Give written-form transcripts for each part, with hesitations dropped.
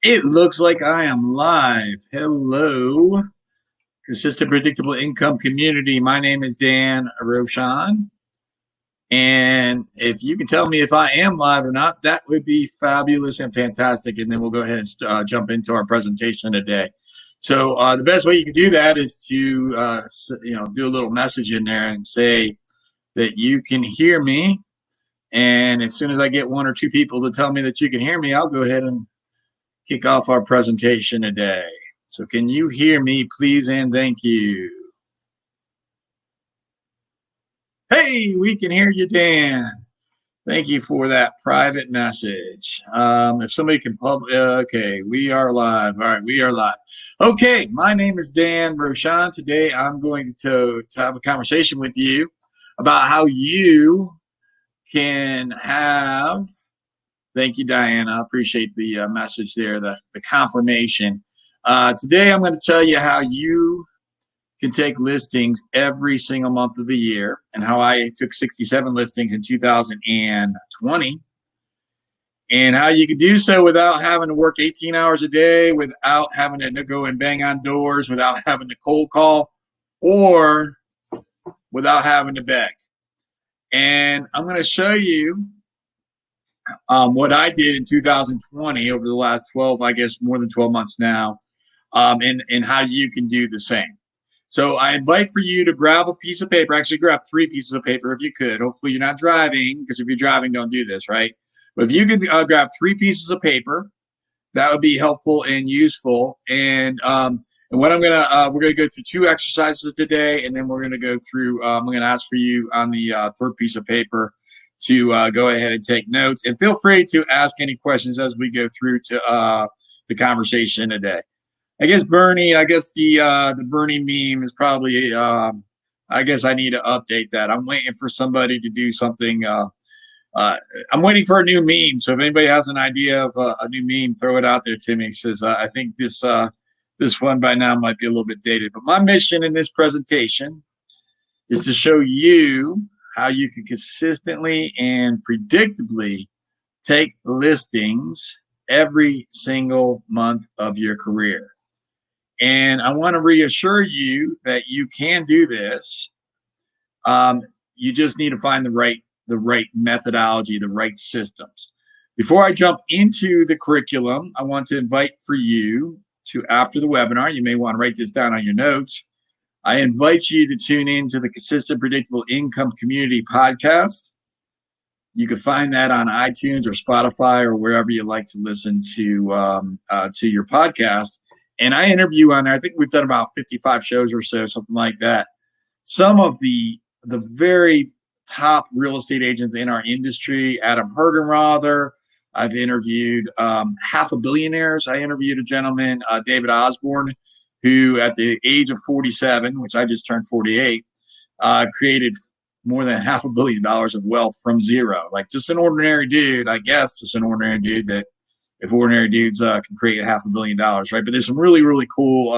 It looks like I am live. Hello, consistent, predictable income community. My name is Dan Roshan. And if you can tell me if I am live or not, that would be fabulous and fantastic. And then we'll go ahead and jump into our presentation today. So the best way you can do that is to, do a little message in there and say that you can hear me. And as soon as I get one or two people to tell me that you can hear me, I'll go ahead and kick off our presentation today. So can you hear me, please, and thank you. Hey, we can hear you, Dan. Thank you for that private message. If somebody can okay, we are live. All right, we are live. Okay, my name is Dan Roshan. Today I'm going to have a conversation with you about how you can have. Thank you, Diana. I appreciate the message there, the confirmation. Today, I'm going to tell you how you can take listings every single month of the year and how I took 67 listings in 2020 and how you can do so without having to work 18 hours a day, without having to go and bang on doors, without having to cold call, or without having to beg. And I'm going to show you what I did in 2020 over the last 12, I guess more than 12 months now, and how you can do the same. So I invite for you to grab a piece of paper, actually grab 3 pieces of paper if you could. Hopefully you're not driving, because if you're driving, don't do this, right? But if you could grab 3 pieces of paper, that would be helpful and useful. And what I'm gonna we're gonna go through 2 exercises today, and then we're gonna go through. I'm gonna ask for you on the 3rd piece of paper to go ahead and take notes, and feel free to ask any questions as we go through to the conversation today. I guess Bernie. I guess the Bernie meme is probably. I guess I need to update that. I'm waiting for somebody to do something. I'm waiting for a new meme. So if anybody has an idea of a new meme, throw it out there to me. Says I think this one by now might be a little bit dated. But my mission in this presentation is to show you how you can consistently and predictably take listings every single month of your career. And I want to reassure you that you can do this. You just need to find the right methodology, the right systems. Before I jump into the curriculum, I want to invite for you to, after the webinar, you may want to write this down on your notes. I invite you to tune in to the Consistent Predictable Income Community podcast. You can find that on iTunes or Spotify or wherever you like to listen to your podcast. And I interview on there. I think we've done about 55 shows or so, something like that. Some of the very top real estate agents in our industry, Adam Hergenrother. I've interviewed half a billionaires. I interviewed a gentleman, David Osborne, who at the age of 47, which I just turned 48, created more than $500 million of wealth from zero. Like just an ordinary dude, I guess, just an ordinary dude that if ordinary dudes can create $500 million, right? But there's some really, really cool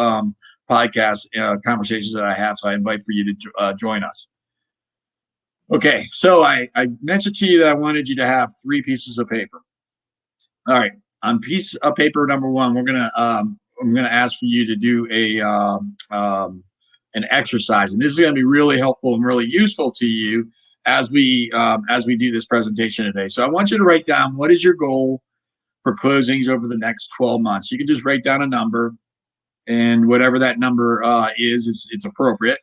podcast conversations that I have. So I invite for you to join us. Okay, so I mentioned to you that I wanted you to have 3 pieces of paper. All right, on piece of paper number 1, I'm gonna ask for you to do an exercise, and this is going to be really helpful and really useful to you as we do this presentation today. So I want you to write down what is your goal for closings over the next 12 months. You can just write down a number, and whatever that number is, it's appropriate.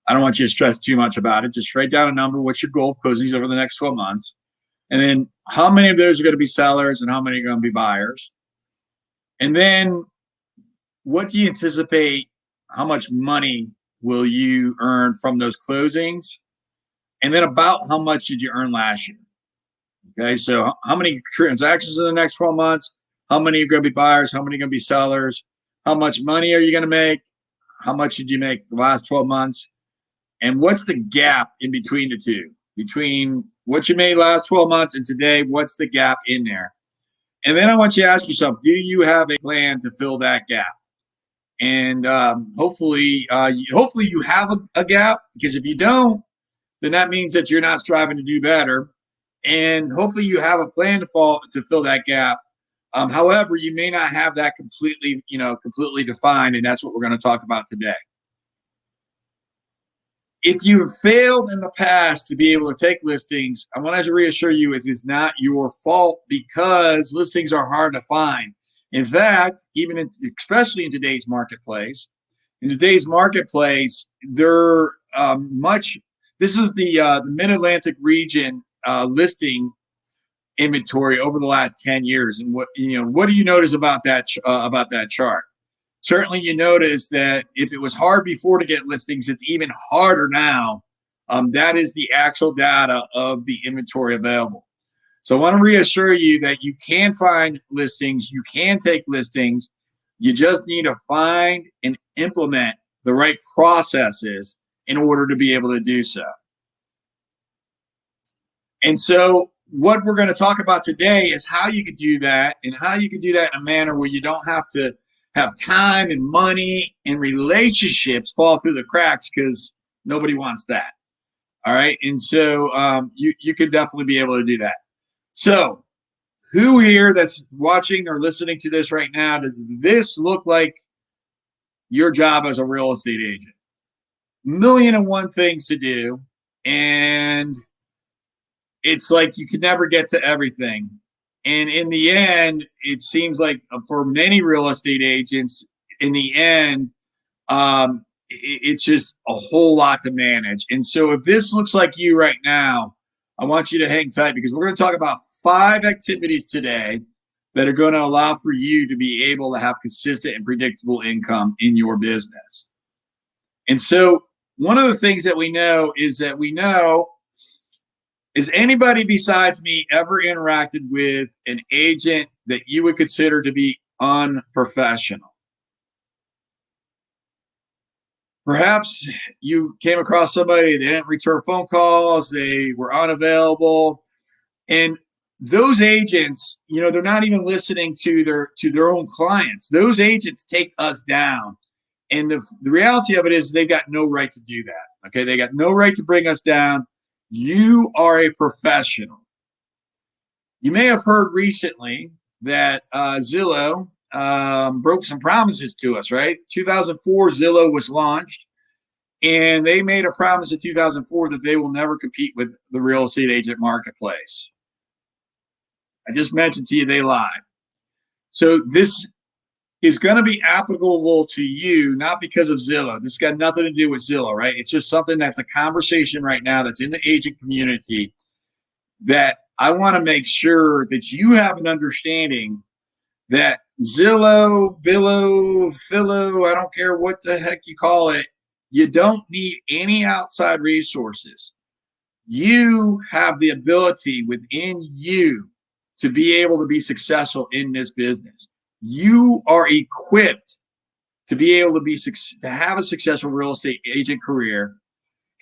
I don't want you to stress too much about it. Just write down a number. What's your goal of closings over the next 12 months? And then how many of those are going to be sellers and how many are going to be buyers? And then what do you anticipate? How much money will you earn from those closings? And then about how much did you earn last year? Okay, so how many transactions in the next 12 months? How many are going to be buyers? How many are going to be sellers? How much money are you going to make? How much did you make the last 12 months? And what's the gap in between the two? Between what you made last 12 months and today, what's the gap in there? And then I want you to ask yourself, do you have a plan to fill that gap? And hopefully you have a gap, because if you don't, then that means that you're not striving to do better. And hopefully you have a plan to fill that gap. However, you may not have that completely defined, and that's what we're going to talk about today. If you have failed in the past to be able to take listings, I want to reassure you it is not your fault, because listings are hard to find. In fact, especially in today's marketplace, they're this is the Mid-Atlantic region listing inventory over the last 10 years. And what do you notice about that chart? Certainly you notice that if it was hard before to get listings, it's even harder now. That is the actual data of the inventory available. So I want to reassure you that you can find listings, you can take listings. You just need to find and implement the right processes in order to be able to do so. And so what we're going to talk about today is how you can do that, and how you can do that in a manner where you don't have to have time and money and relationships fall through the cracks, because nobody wants that. All right. And so you could definitely be able to do that. So who here that's watching or listening to this right now, does this look like your job as a real estate agent? Million and one things to do. And it's like you can never get to everything. And in the end, it seems like for many real estate agents, in the end, it's just a whole lot to manage. And so if this looks like you right now, I want you to hang tight, because we're going to talk about 5 activities today that are going to allow for you to be able to have consistent and predictable income in your business. And so one of the things that we know is has anybody besides me ever interacted with an agent that you would consider to be unprofessional? Perhaps you came across somebody, they didn't return phone calls, they were unavailable. And those agents, they're not even listening to their own clients. Those agents take us down. And the reality of it is they've got no right to do that. Okay, they got no right to bring us down. You are a professional. You may have heard recently that Zillow broke some promises to us, right? 2004, Zillow was launched, and they made a promise in 2004 that they will never compete with the real estate agent marketplace. I just mentioned to you they lied. So this is going to be applicable to you, not because of Zillow. This got nothing to do with Zillow, right? It's just something that's a conversation right now that's in the agent community that I want to make sure that you have an understanding that Zillow, Billow, Philo, I don't care what the heck you call it, you don't need any outside resources. You have the ability within you to be able to be successful in this business. You are equipped to be able to have a successful real estate agent career,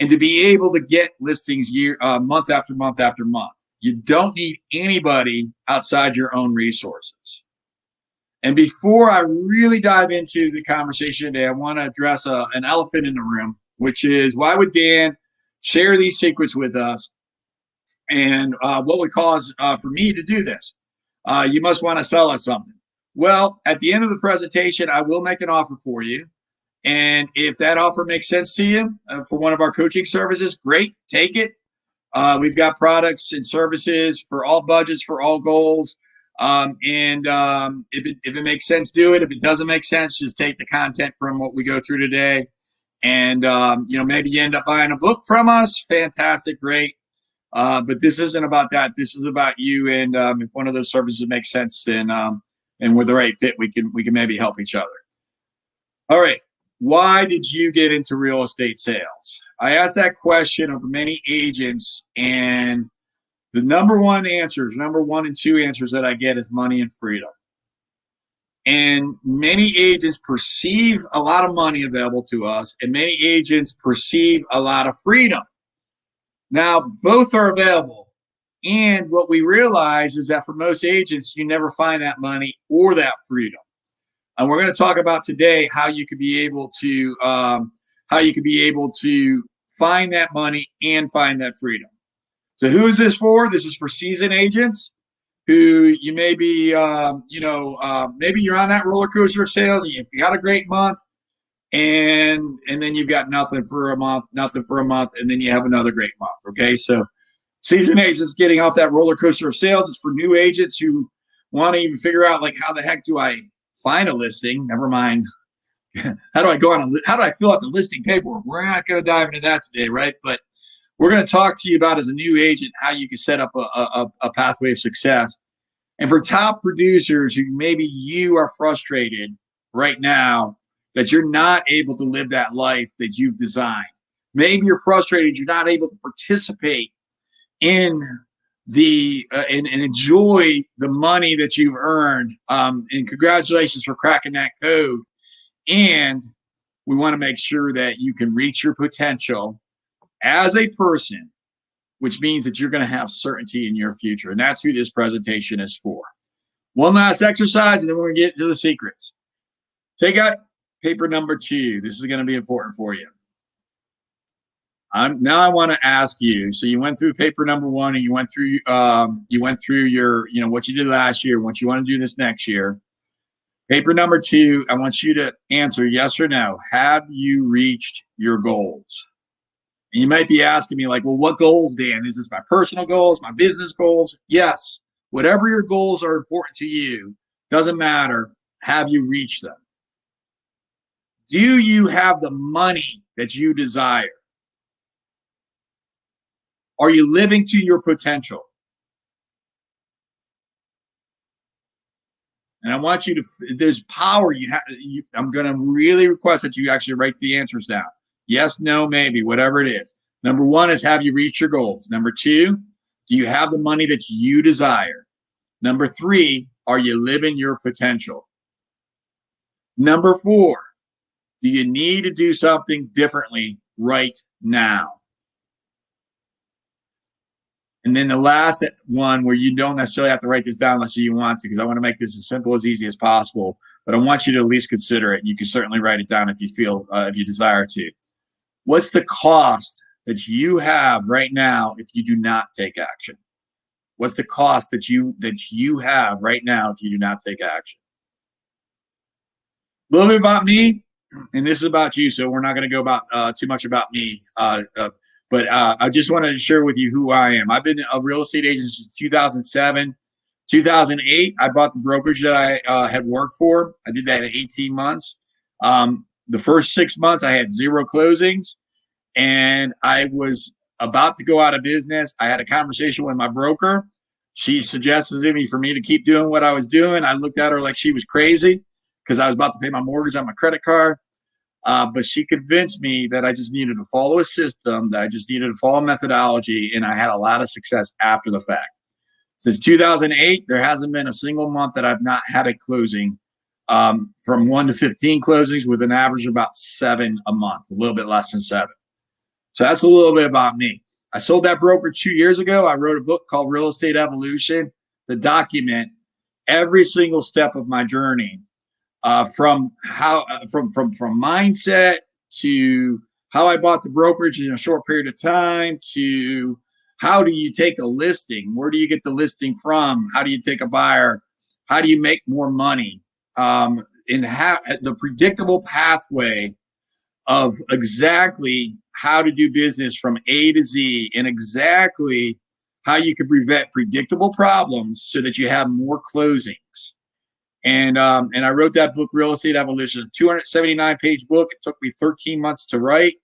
and to be able to get listings month after month after month. You don't need anybody outside your own resources. And before I really dive into the conversation today, I want to address an elephant in the room, which is, why would Dan share these secrets with us? And what would cause for me to do this? You must want to sell us something. Well, at the end of the presentation, I will make an offer for you. And if that offer makes sense to you for one of our coaching services, great, take it. We've got products and services for all budgets, for all goals. If it makes sense, do it. If it doesn't make sense, just take the content from what we go through today. And, maybe you end up buying a book from us. Fantastic, great. But this isn't about that. This is about you. And if one of those services makes sense, then and we're the right fit, we can maybe help each other. All right. Why did you get into real estate sales? I asked that question of many agents, and the number one and two answers that I get is money and freedom. And many agents perceive a lot of money available to us, and many agents perceive a lot of freedom. Now, both are available. And what we realize is that for most agents, you never find that money or that freedom. And we're going to talk about today how you could be able to find that money and find that freedom. So who is this for? This is for seasoned agents. who you may be, maybe you're on that roller coaster of sales and you got a great month, and then you've got nothing for a month, and then you have another great month. Okay, so seasoned agents getting off that roller coaster of sales is for new agents who want to even figure out, like, how the heck do I find a listing? Never mind. How do I go on? How do I fill out the listing paperwork? We're not going to dive into that today, right? But we're going to talk to you about, as a new agent, how you can set up a pathway of success. And for top producers who maybe you are frustrated right now that you're not able to live that life that you've designed. Maybe you're frustrated you're not able to participate in the and enjoy the money that you've earned. And congratulations for cracking that code. And we want to make sure that you can reach your potential as a person, which means that you're going to have certainty in your future. And that's who this presentation is for. One last exercise, and then we're going to get to the secrets. Take out paper number 2. This is going to be important for you. Now I want to ask you. So you went through paper number 1, and you went through your, what you did last year, what you want to do this next year. Paper number 2, I want you to answer yes or no. Have you reached your goals? And you might be asking me, like, well, what goals, Dan? Is this my personal goals, my business goals? Yes. Whatever your goals are important to you, doesn't matter. Have you reached them? Do you have the money that you desire? Are you living to your potential? And I want you to, there's power. I'm going to really request that you actually write the answers down. Yes, no, maybe, whatever it is. Number 1 is, have you reached your goals? Number 2, do you have the money that you desire? Number 3, are you living your potential? Number 4, do you need to do something differently right now? And then the last one, where you don't necessarily have to write this down unless you want to, because I want to make this as simple, as easy as possible. But I want you to at least consider it. You can certainly write it down if you feel, if you desire to. What's the cost that you have right now if you do not take action? What's the cost that you have right now if you do not take action? A little bit about me, and this is about you, so we're not going to go about too much about me. But I just want to share with you who I am. I've been a real estate agent since 2007. 2008, I bought the brokerage that I had worked for. I did that in 18 months. The first 6 months, I had 0 closings, and I was about to go out of business. I had a conversation with my broker. She suggested to me for me to keep doing what I was doing. I looked at her like she was crazy because I was about to pay my mortgage on my credit card. But she convinced me that I just needed to follow a system, that I just needed to follow a methodology, and I had a lot of success after the fact. Since 2008, there hasn't been a single month that I've not had a closing, from 1 to 15 closings, with an average of about 7 a month, a little bit less than 7. So that's a little bit about me. I sold that broker 2 years ago. I wrote a book called Real Estate Evolution to document every single step of my journey, from mindset to how I bought the brokerage in a short period of time, to how do you take a listing, where do you get the listing from, how do you take a buyer, how do you make more money, in the predictable pathway of exactly how to do business from A to Z, and exactly how you can prevent predictable problems so that you have more closings. And I wrote that book, Real Estate Evolution, a 279-page book. It took me 13 months to write.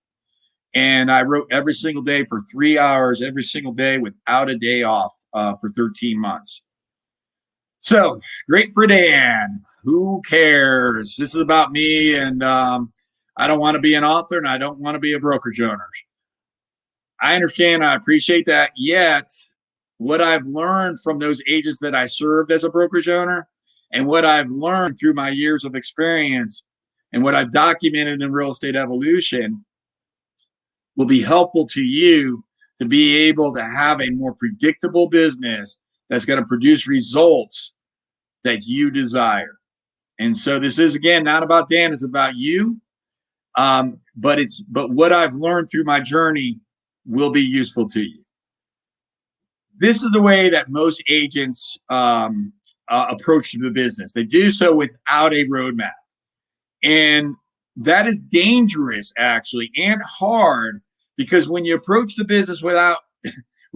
And I wrote every single day for 3 hours, every single day without a day off, for 13 months. So, great for Dan. Who cares? This is about me, and I don't want to be an author, and I don't want to be a brokerage owner. I understand. I appreciate that. Yet, what I've learned from those agents that I served as a brokerage owner, and what I've learned through my years of experience, and what I've documented in Real Estate Evolution, will be helpful to you to be able to have a more predictable business that's going to produce results that you desire. And so this is, again, not about Dan, it's about you. But what I've learned through my journey will be useful to you. This is the way that most agents approach the business. They do so without a roadmap. And that is dangerous, actually, and hard, because when you approach the business without a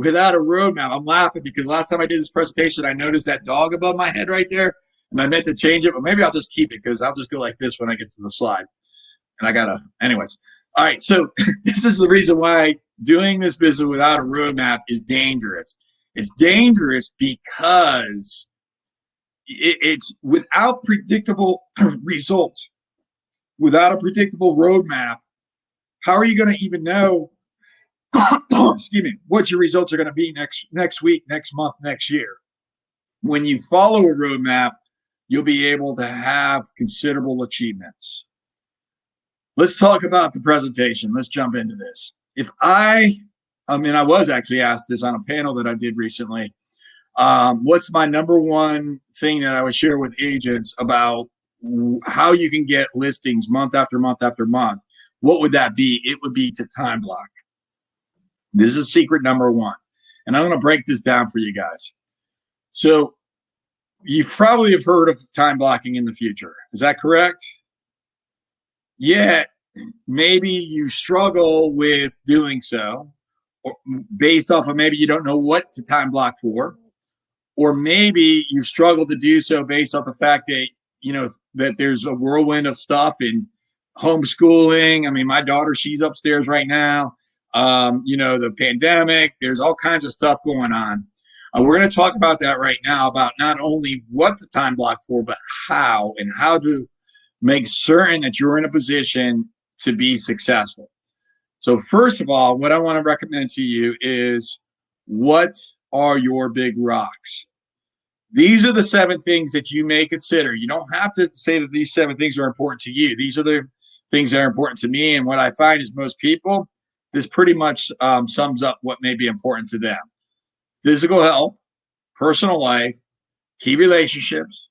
roadmap, I'm laughing because last time I did this presentation, I noticed that dog above my head right there, and I meant to change it, but maybe I'll just keep it because I'll just go like this when I get to the slide. And I gotta, anyways. All right, so this is the reason why doing this business without a roadmap is dangerous. It's dangerous because it's without predictable results, without a predictable roadmap. How are you going to even know, excuse me, what your results are going to be next week, next month, next year? When you follow a roadmap, you'll be able to have considerable achievements. Let's talk about the presentation. Let's jump into this. I was actually asked this on a panel that I did recently. What's my number one thing that I would share with agents about how you can get listings month after month after month? What would that be? It would be to time block. This is secret number one. And I'm going to break this down for you guys. So you probably have heard of time blocking in the future. Is that correct? Yet, maybe you struggle with doing so, or based off of maybe you don't know what to time block for, or maybe you've struggled to do so based off the fact that that there's a whirlwind of stuff in homeschooling. I mean, my daughter, she's upstairs right now. The pandemic, there's all kinds of stuff going on. We're going to talk about that right now, about not only what the time block for, but how to make certain that you're in a position to be successful. So first of all, what I want to recommend to you is, what are your big rocks? These are the 7 things that you may consider. You don't have to say that these 7 things are important to you. These are the things that are important to me. And what I find is most people, this pretty much sums up what may be important to them. Physical health, personal life, key relationships,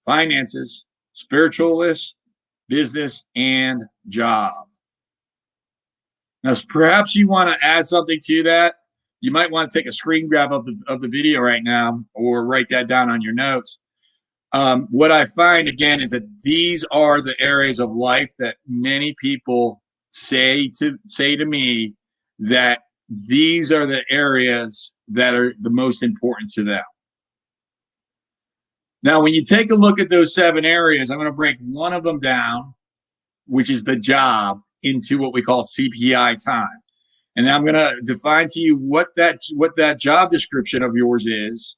finances, spiritualness, business, and job. Now, perhaps you want to add something to that. You might want to take a screen grab of the video right now, or write that down on your notes. What I find, again, is that these are the areas of life that many people say to me that these are the areas that are the most important to them. Now, when you take a look at those 7 areas, I'm going to break one of them down, which is the job, into what we call CPI time. And I'm going to define to you what that job description of yours is.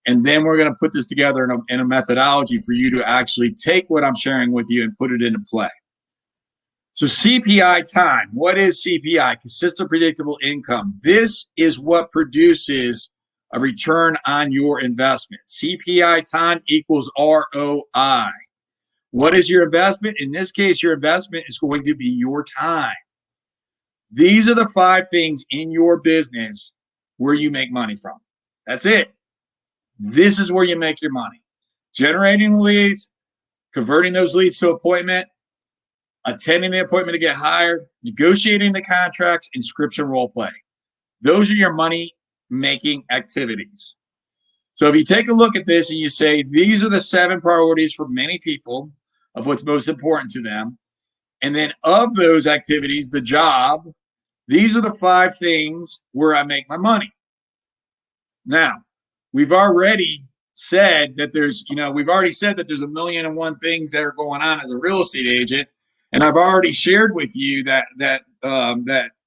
And then we're going to put this together in a methodology for you to actually take what I'm sharing with you and put it into play. So CPI time, what is CPI? Consistent predictable income. This is what produces a return on your investment. CPI time equals ROI. What is your investment? In this case, your investment is going to be your time. These are the 5 things in your business where you make money from. That's it. This is where you make your money. Generating leads, converting those leads to appointment, attending the appointment to get hired, negotiating the contracts, inscription role play. Those are your money-making activities. So if you take a look at this and you say, these are the 7 priorities for many people of what's most important to them, and then of those activities, the job, these are the 5 things where I make my money. Now, we've already said that there's a 1,000,001 things that are going on as a real estate agent. And I've already shared with you that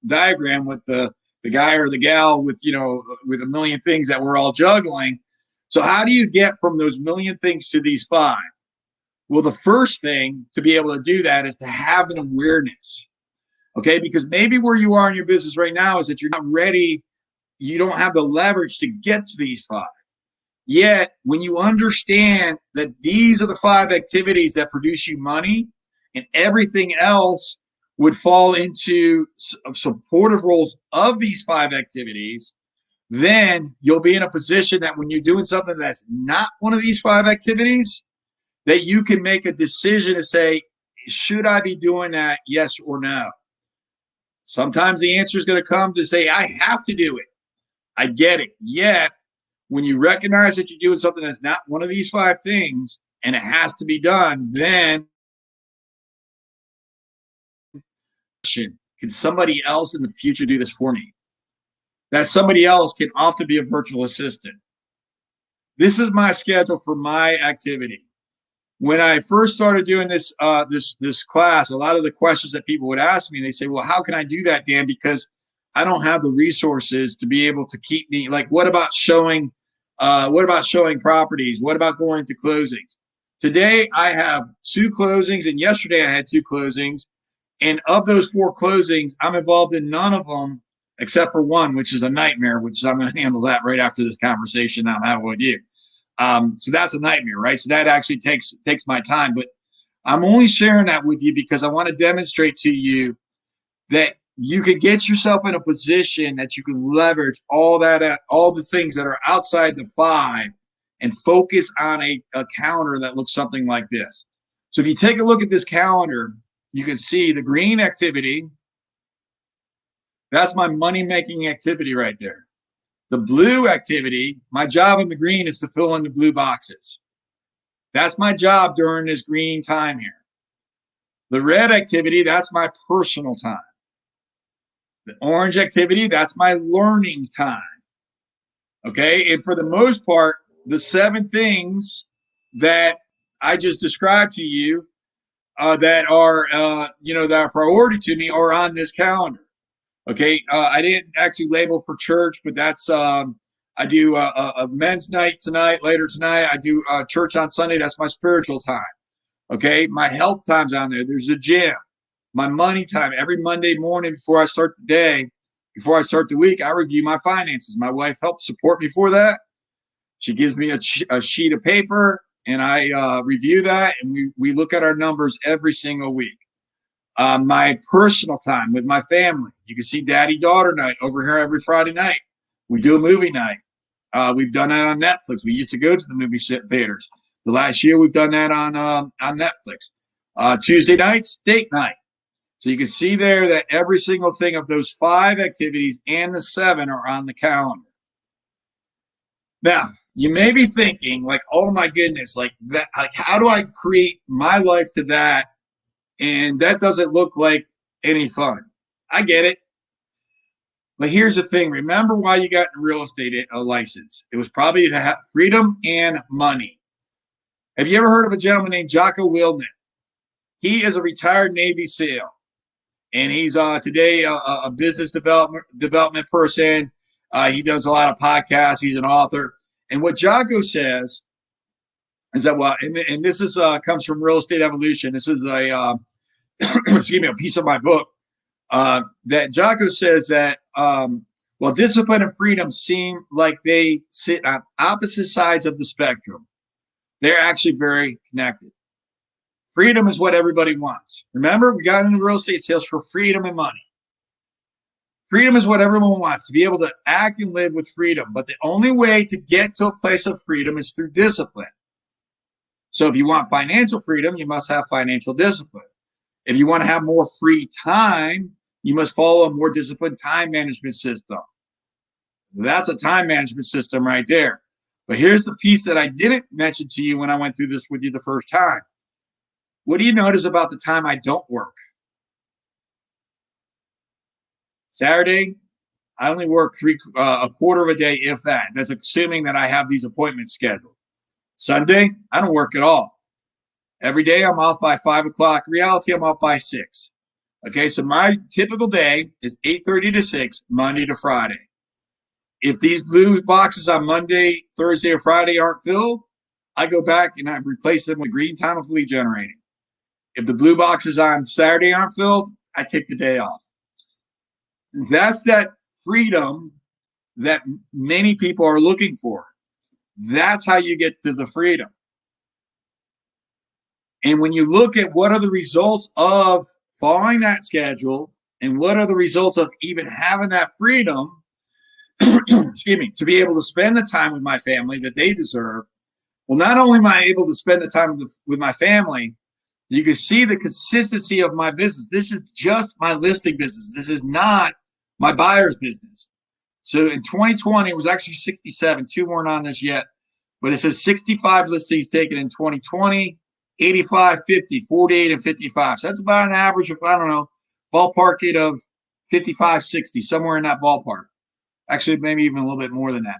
diagram with the guy or the gal with a million things that we're all juggling. So how do you get from those million things to these 5? Well, the first thing to be able to do that is to have an awareness. Okay, because maybe where you are in your business right now is that you're not ready, you don't have the leverage to get to these 5. Yet, when you understand that these are the 5 activities that produce you money, and everything else would fall into supportive roles of these 5 activities, then you'll be in a position that when you're doing something that's not one of these 5 activities, that you can make a decision to say, should I be doing that, yes or no? Sometimes the answer is going to come to say, I have to do it. I get it. Yet, when you recognize that you're doing something that's not one of these 5 things and it has to be done, then can somebody else in the future do this for me? That somebody else can often be a virtual assistant. This is my schedule for my activity. When I first started doing this class, a lot of the questions that people would ask me, they say, "Well, how can I do that, Dan? Because I don't have the resources to be able to keep me. Like, what about showing? What about showing properties? What about going to closings? Today I have 2 closings, and yesterday I had 2 closings. And of those 4 closings, I'm involved in none of them except for one, which is a nightmare. Which I'm going to handle that right after this conversation I'm having with you. So that's a nightmare, right? So that actually takes my time. But I'm only sharing that with you because I want to demonstrate to you that you can get yourself in a position that you can leverage all the things that are outside the 5 and focus on a calendar that looks something like this. So if you take a look at this calendar, you can see the green activity. That's my money-making activity right there. The blue activity, my job in the green is to fill in the blue boxes. That's my job during this green time here. The red activity, that's my personal time. The orange activity, that's my learning time. Okay, and for the most part, the 7 things that I just described to you that are that are priority to me are on this calendar. Okay, I didn't actually label for church, but that's I do a men's night tonight, later tonight. I do church on Sunday. That's my spiritual time. Okay, my health time's on there. There's a gym. My money time every Monday morning before I start the day, before I start the week, I review my finances. My wife helps support me for that. She gives me a sheet of paper, and I review that, and we look at our numbers every single week. My personal time with my family. You can see daddy-daughter night over here every Friday night. We do a movie night. We've done that on Netflix. We used to go to the movie theaters. The last year we've done that on Netflix. Tuesday nights, date night. So you can see there that every single thing of those 5 activities and the 7 are on the calendar. Now, you may be thinking, like, oh my goodness, like that, like how do I create my life to that? And that doesn't look like any fun. I get it. But here's the thing. Remember why you got a real estate license. It was probably to have freedom and money. Have you ever heard of a gentleman named Jocko Willink? He is a retired Navy SEAL. And he's today a business development person. He does a lot of podcasts. He's an author. And what Jocko says is that, well, and this is comes from Real Estate Evolution. This is a excuse me, a piece of my book that Jocko says that well, discipline and freedom seem like they sit on opposite sides of the spectrum. They're actually very connected. Freedom is what everybody wants. Remember, we got into real estate sales for freedom and money. Freedom is what everyone wants, to be able to act and live with freedom. But the only way to get to a place of freedom is through discipline. So if you want financial freedom, you must have financial discipline. If you want to have more free time, you must follow a more disciplined time management system. That's a time management system right there. But here's the piece that I didn't mention to you when I went through this with you the first time. What do you notice about the time I don't work? Saturday, I only work a quarter of a day, if that. That's assuming that I have these appointments scheduled. Sunday, I don't work at all. Every day I'm off by 5 o'clock. In reality, I'm off by 6. Okay, so my typical day is 8:30 to 6, Monday to Friday. If these blue boxes on Monday, Thursday, or Friday aren't filled, I go back and I replace them with green time of lead generating. If the blue boxes on Saturday aren't filled, I take the day off. That's that freedom that many people are looking for. That's how you get to the freedom. And when you look at what are the results of following that schedule and what are the results of even having that freedom, excuse me, to be able to spend the time with my family that they deserve. Well, not only am I able to spend the time with my family, you can see the consistency of my business. This is just my listing business. This is not my buyer's business. So in 2020, it was actually 67. Two weren't on this yet, but it says 65 listings taken in 2020, 85, 50, 48, and 55. So that's about an average of, I don't know, ballpark it of 55, 60, somewhere in that ballpark. Actually, maybe even a little bit more than that.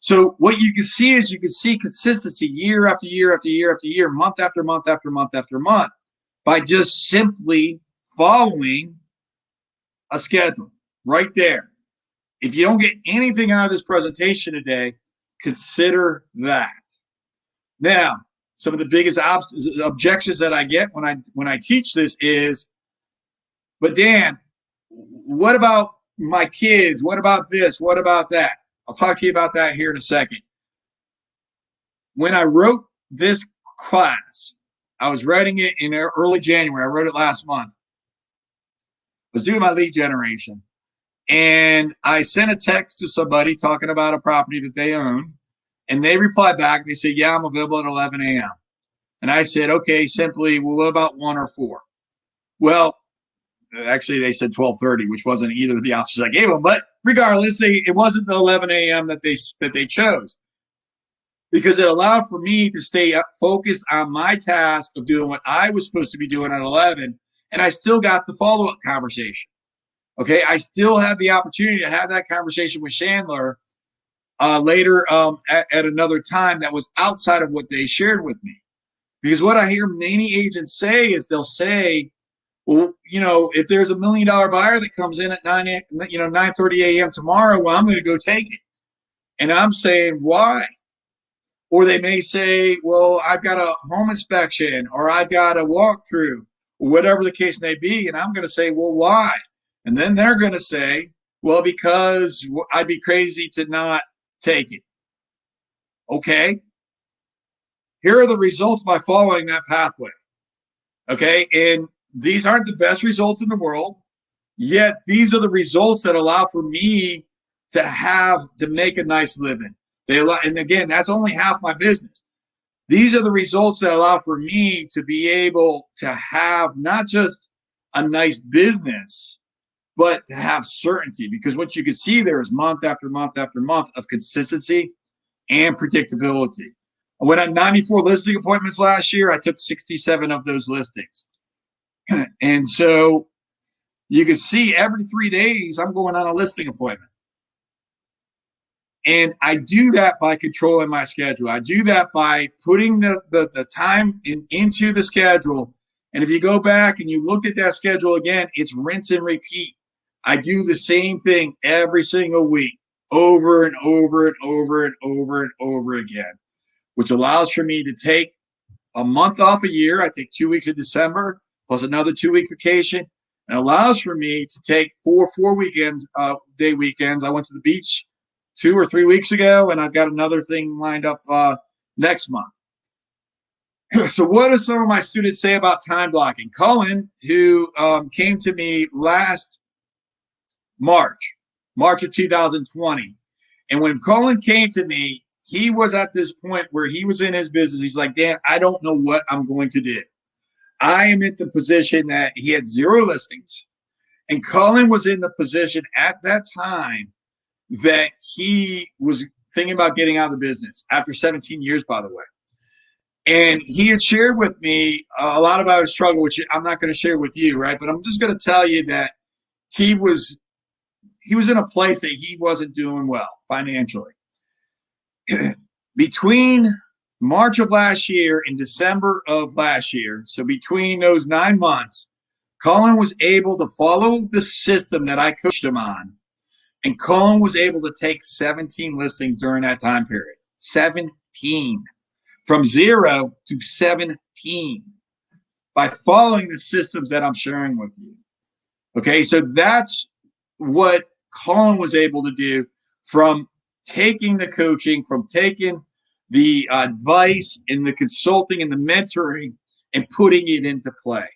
So what you can see is you can see consistency year after year after year after year, month after month after month after month, by just simply following a schedule right there. If you don't get anything out of this presentation today, consider that. Now, some of the biggest objections that I get when I teach this is, but Dan, what about my kids? What about this? What about that? I'll talk to you about that here in a second. When I wrote this class, I was writing it in early January. I wrote it last month. I was doing my lead generation. And I sent a text to somebody talking about a property that they own. And they replied back. They said, yeah, I'm available at 11 a.m. And I said, okay, simply, well, what about 1 or 4? Well, actually, they said 12:30, which wasn't either of the options I gave them. But regardless, it wasn't the 11 a.m. that they chose, because it allowed for me to stay focused on my task of doing what I was supposed to be doing at 11. And I still got the follow-up conversation. Okay, I still had the opportunity to have that conversation with Chandler later at another time that was outside of what they shared with me. Because what I hear many agents say is they'll say, well, if there's $1 million buyer that comes in at 9:30 a.m. tomorrow, well, I'm going to go take it. And I'm saying, why? Or they may say, well, I've got a home inspection, or I've got a walkthrough, or whatever the case may be. And I'm going to say, well, why? And then they're going to say, well, because I'd be crazy to not take it. Okay. Here are the results by following that pathway. Okay. And these aren't the best results in the world, yet these are the results that allow for me to make a nice living. And again, that's only half my business. These are the results that allow for me to be able to have not just a nice business, but to have certainty, because what you can see there is month after month after month of consistency and predictability. I went on 94 listing appointments last year. I took 67 of those listings. And so you can see every 3 days I'm going on a listing appointment. And I do that by controlling my schedule. I do that by putting the time into the schedule. And if you go back and you look at that schedule again, it's rinse and repeat. I do the same thing every single week, over and over and over and over and over again, which allows for me to take a month off a year. I take 2 weeks in December, plus another 2-week vacation, and allows for me to take four day weekends. I went to the beach 2 or 3 weeks ago, and I've got another thing lined up next month. So what do some of my students say about time blocking? Cullen, who came to me last March of 2020. And when Cullen came to me, he was at this point where he was in his business. He's like, Dan, I don't know what I'm going to do. I am in the position that he had 0 listings. And Cullen was in the position at that time that he was thinking about getting out of the business after 17 years, by the way. And he had shared with me a lot about his struggle, which I'm not going to share with you, right? But I'm just going to tell you that he was in a place that he wasn't doing well financially. Between March of last year and December of last year, so between those 9 months, Cullen was able to follow the system that I coached him on, and Cullen was able to take 17 listings during that time period. 17. From 0 to 17 by following the systems that I'm sharing with you. Okay, so that's what Cullen was able to do, from taking the coaching, from taking the advice and the consulting and the mentoring and putting it into play.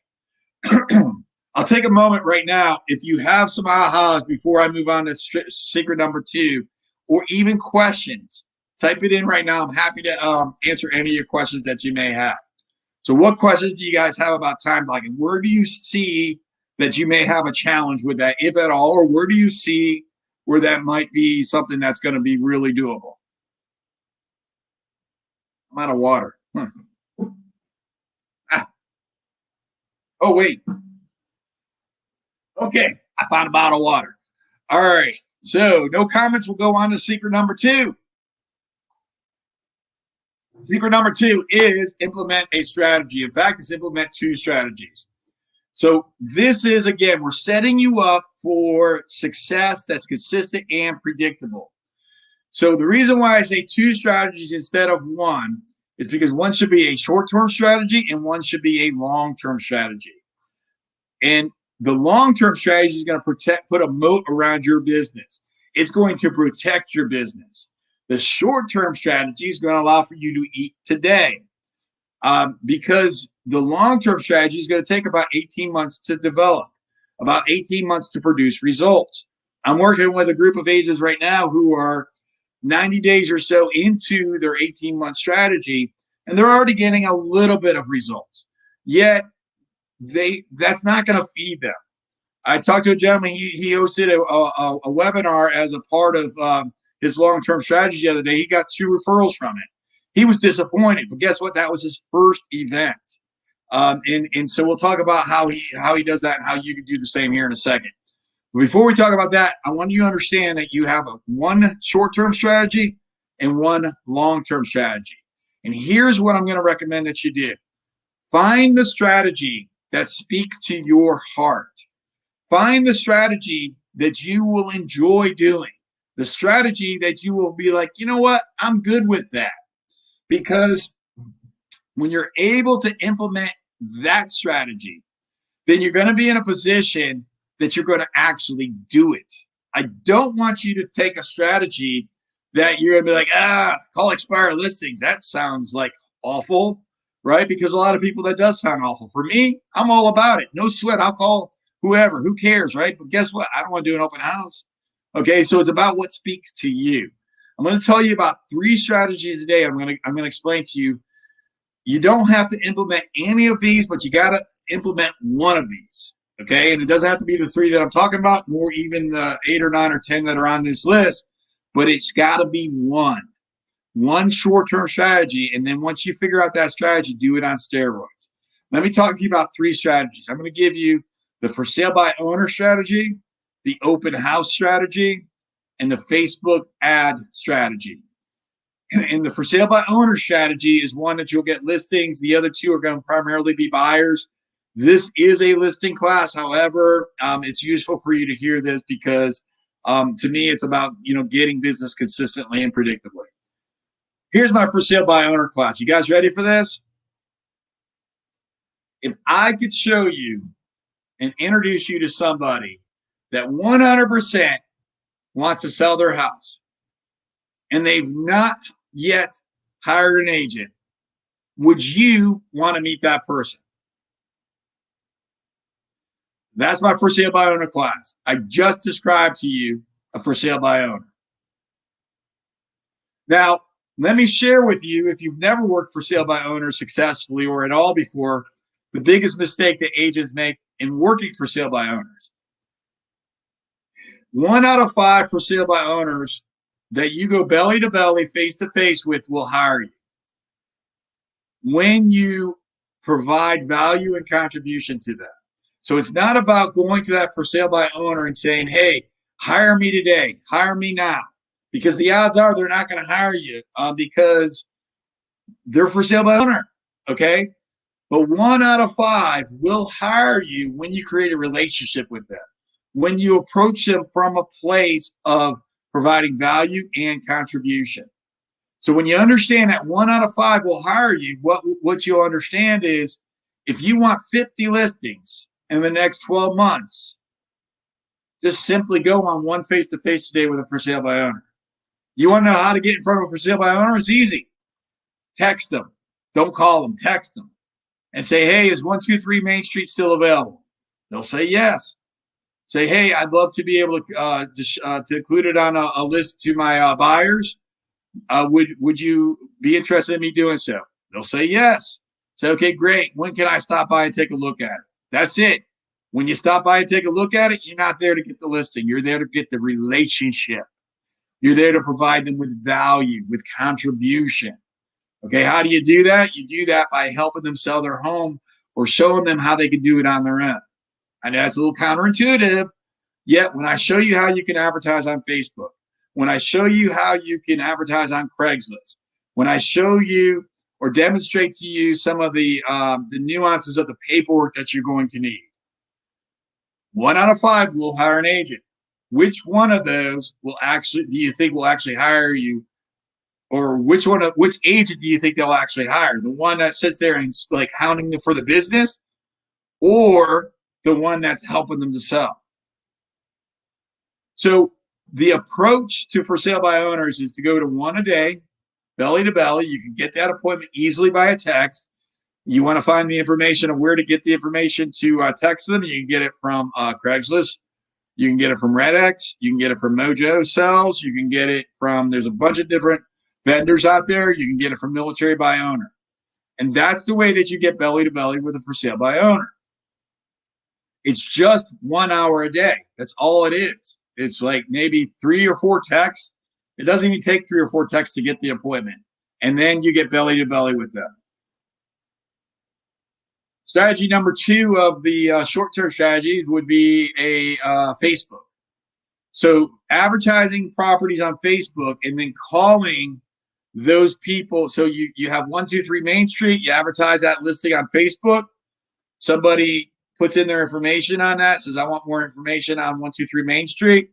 I'll take a moment right now. If you have some ahas before I move on to secret number 2, or even questions, type it in right now. I'm happy to answer any of your questions that you may have. So what questions do you guys have about time blocking? Where do you see that you may have a challenge with that, if at all? Or where do you see where that might be something that's going to be really doable. I'm out of water. Ah. Oh, wait. Okay, I found a bottle of water. All right, so no comments. We'll go on to secret number 2. Secret number 2 is implement a strategy. In fact, it's implement 2 strategies. So this is, again, we're setting you up for success that's consistent and predictable. So the reason why I say 2 strategies instead of 1 is because one should be a short-term strategy and one should be a long-term strategy. And the long-term strategy is going to put a moat around your business. It's going to protect your business. The short-term strategy is going to allow for you to eat today, because the long-term strategy is going to take about 18 months to develop, about 18 months to produce results. I'm working with a group of agents right now who are 90 days or so into their 18-month strategy, and they're already getting a little bit of results. Yet, that's not going to feed them. I talked to a gentleman, he hosted a webinar as a part of his long-term strategy the other day. He got 2 referrals from it. He was disappointed, but guess what? That was his first event. And so we'll talk about how he does that and how you can do the same here in a second. But before we talk about that, I want you to understand that you have one short-term strategy and one long-term strategy. And here's what I'm going to recommend that you do. Find the strategy that speaks to your heart. Find the strategy that you will enjoy doing. The strategy that you will be like, you know what? I'm good with that. Because when you're able to implement that strategy, then you're going to be in a position that you're going to actually do it. I don't want you to take a strategy that you're going to be like, call expired listings. That sounds like awful, right? Because a lot of people, that does sound awful. For me, I'm all about it. No sweat. I'll call whoever. Who cares, right? But guess what? I don't want to do an open house. Okay, so it's about what speaks to you. I'm going to tell you about 3 strategies today. I'm going to explain to you. You don't have to implement any of these, but you got to implement one of these. Okay, and it doesn't have to be the 3 that I'm talking about, nor even the 8 or 9 or 10 that are on this list, but it's got to be one short-term strategy. And then once you figure out that strategy, do it on steroids. Let me talk to you about 3 strategies. I'm going to give you the for sale by owner strategy, the open house strategy, and the Facebook ad strategy. And the for sale by owner strategy is one that you'll get listings. The other 2 are going to primarily be buyers. This is a listing class. However, it's useful for you to hear this because to me, it's about, getting business consistently and predictably. Here's my for sale by owner class. You guys ready for this? If I could show you and introduce you to somebody that 100% wants to sell their house and they've not yet hired an agent, would you want to meet that person? That's my for sale by owner class. I just described to you a for sale by owner. Now, let me share with you, if you've never worked for sale by owner successfully or at all before, the biggest mistake that agents make in working for sale by owners. 1 out of 5 for sale by owners that you go belly to belly, face to face with will hire you when you provide value and contribution to them. So it's not about going to that for sale by owner and saying, hey, hire me today, hire me now, because the odds are they're not going to hire you because they're for sale by owner, okay? But 1 out of 5 will hire you when you create a relationship with them, when you approach them from a place of providing value and contribution. So when you understand that 1 out of 5 will hire you, what you'll understand is if you want 50 listings in the next 12 months, just simply go on one face-to-face today with a for sale by owner. You want to know how to get in front of a for sale by owner? It's easy. Text them. Don't call them. Text them. And say, hey, is 123 Main Street still available? They'll say yes. Say, hey, I'd love to be able to include it on a list to my buyers. Would you be interested in me doing so? They'll say yes. Say, okay, great. When can I stop by and take a look at it? That's it. When you stop by and take a look at it, you're not there to get the listing. You're there to get the relationship. You're there to provide them with value, with contribution. Okay, how do you do that? You do that by helping them sell their home or showing them how they can do it on their own. I know that's a little counterintuitive, yet when I show you how you can advertise on Facebook, when I show you how you can advertise on Craigslist, when I show you or demonstrate to you some of the nuances of the paperwork that you're going to need, 1 out of 5 will hire an agent. Which one of those will actually do you think will actually hire you? Or which agent do you think they'll actually hire? The one that sits there and like hounding them for the business, or the one that's helping them to sell? So the approach to for sale by owners is to go to one a day, belly to belly. You can get that appointment easily by a text. You want to find the information of where to get the information to text them. You can get it from Craigslist. You can get it from RedX. You can get it from Mojo Cells. You can get it from, there's a bunch of different vendors out there. You can get it from Military by Owner. And that's the way that you get belly to belly with a for sale by owner. It's just 1 hour a day. That's all it is. It's like maybe 3 or 4 texts. It doesn't even take 3 or 4 texts to get the appointment. And then you get belly to belly with them. Strategy number 2 of the short-term strategies would be a Facebook. So advertising properties on Facebook and then calling those people. So you have 123 Main Street. You advertise that listing on Facebook. Somebody puts in their information on that, says, I want more information on 123 Main Street.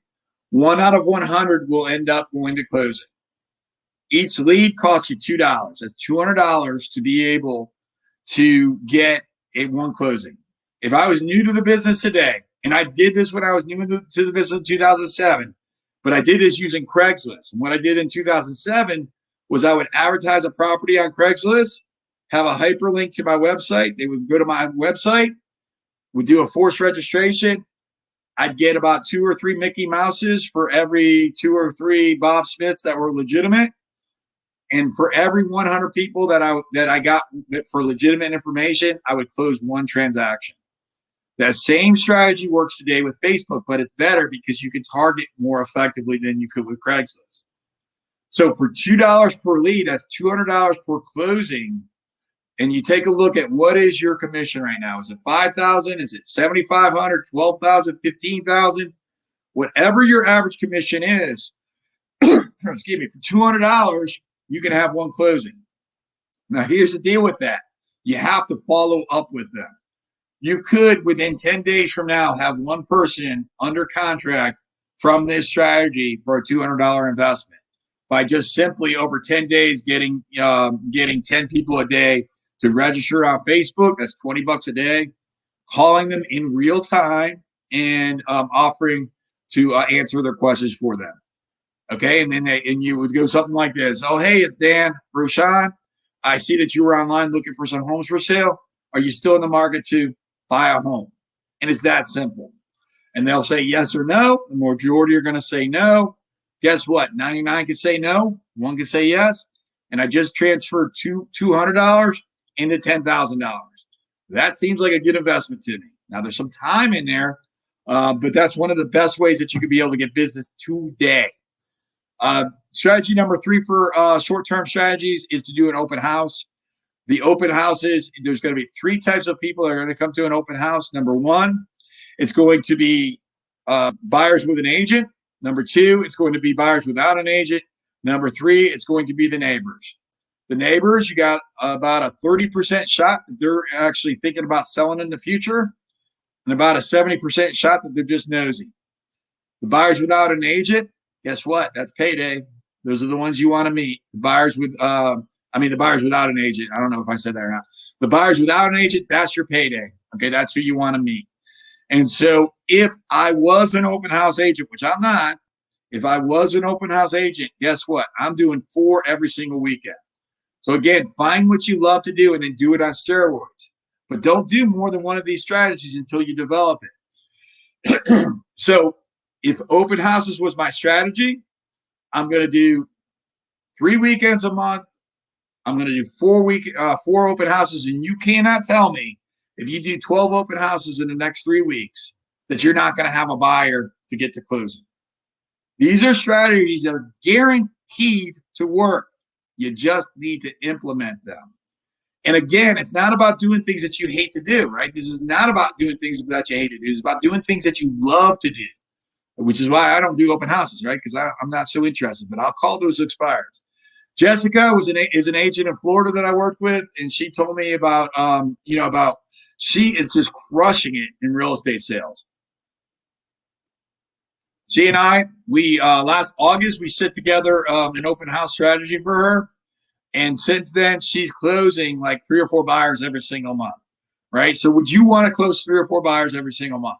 1 out of 100 will end up going to closing. Each lead costs you $2. That's $200 to be able to get one closing. If I was new to the business today, and I did this when I was new to the business in 2007, but I did this using Craigslist. And what I did in 2007 was I would advertise a property on Craigslist, have a hyperlink to my website. They would go to my website, would do a forced registration. I'd get about 2 or 3 Mickey Mouses for every 2 or 3 Bob Smiths that were legitimate. And for every 100 people that I got for legitimate information, I would close 1 transaction. That same strategy works today with Facebook, but it's better because you can target more effectively than you could with Craigslist. So for $2 per lead, that's $200 per closing. And you take a look at what is your commission right now. Is it $5,000? Is it $7,500? $12,000? $15,000? Whatever your average commission is, excuse me, for $200, you can have 1 closing. Now, here's the deal with that. You have to follow up with them. You could, within 10 days from now, have 1 person under contract from this strategy for a $200 investment by just simply over 10 days getting 10 people a day to register on Facebook. That's $20 a day, calling them in real time and offering to answer their questions for them. Okay, and then you would go something like this. Oh, hey, it's Dan Roshan. I see that you were online looking for some homes for sale. Are you still in the market to buy a home? And it's that simple. And they'll say yes or no. The majority are going to say no. Guess what? 99 can say no. 1 can say yes. And I just transferred $200 into $10,000. That seems like a good investment to me. Now, there's some time in there, but that's one of the best ways that you can be able to get business today. Strategy number 3 for short-term strategies is to do an open house. The open houses, there's going to be 3 types of people that are going to come to an open house. Number 1, it's going to be buyers with an agent. Number 2, it's going to be buyers without an agent. Number 3, it's going to be the neighbors. The neighbors, you got about a 30% shot that they're actually thinking about selling in the future, and about a 70% shot that they're just nosy. The buyers without an agent, guess what? That's payday. Those are the ones you want to meet. The buyers the buyers without an agent. I don't know if I said that or not. The buyers without an agent, that's your payday. Okay, that's who you want to meet. And so if I was an open house agent, which I'm not, if I was an open house agent, guess what? I'm doing 4 every single weekend. So again, find what you love to do and then do it on steroids. But don't do more than one of these strategies until you develop it. So if open houses was my strategy, I'm going to do 3 weekends a month. I'm going to do 4 open houses, and you cannot tell me if you do 12 open houses in the next 3 weeks, that you're not going to have a buyer to get to closing. These are strategies that are guaranteed to work. You just need to implement them. And again, it's not about doing things that you hate to do, right? This is not about doing things that you hate to do. It's about doing things that you love to do, which is why I don't do open houses, right? Because I'm not so interested, but I'll call those expireds. Jessica is an agent in Florida that I worked with, and she told me about, she is just crushing it in real estate sales. She and I, we last August, we sit together an open house strategy for her. And since then, she's closing like 3 or 4 buyers every single month, right? So would you want to close 3 or 4 buyers every single month?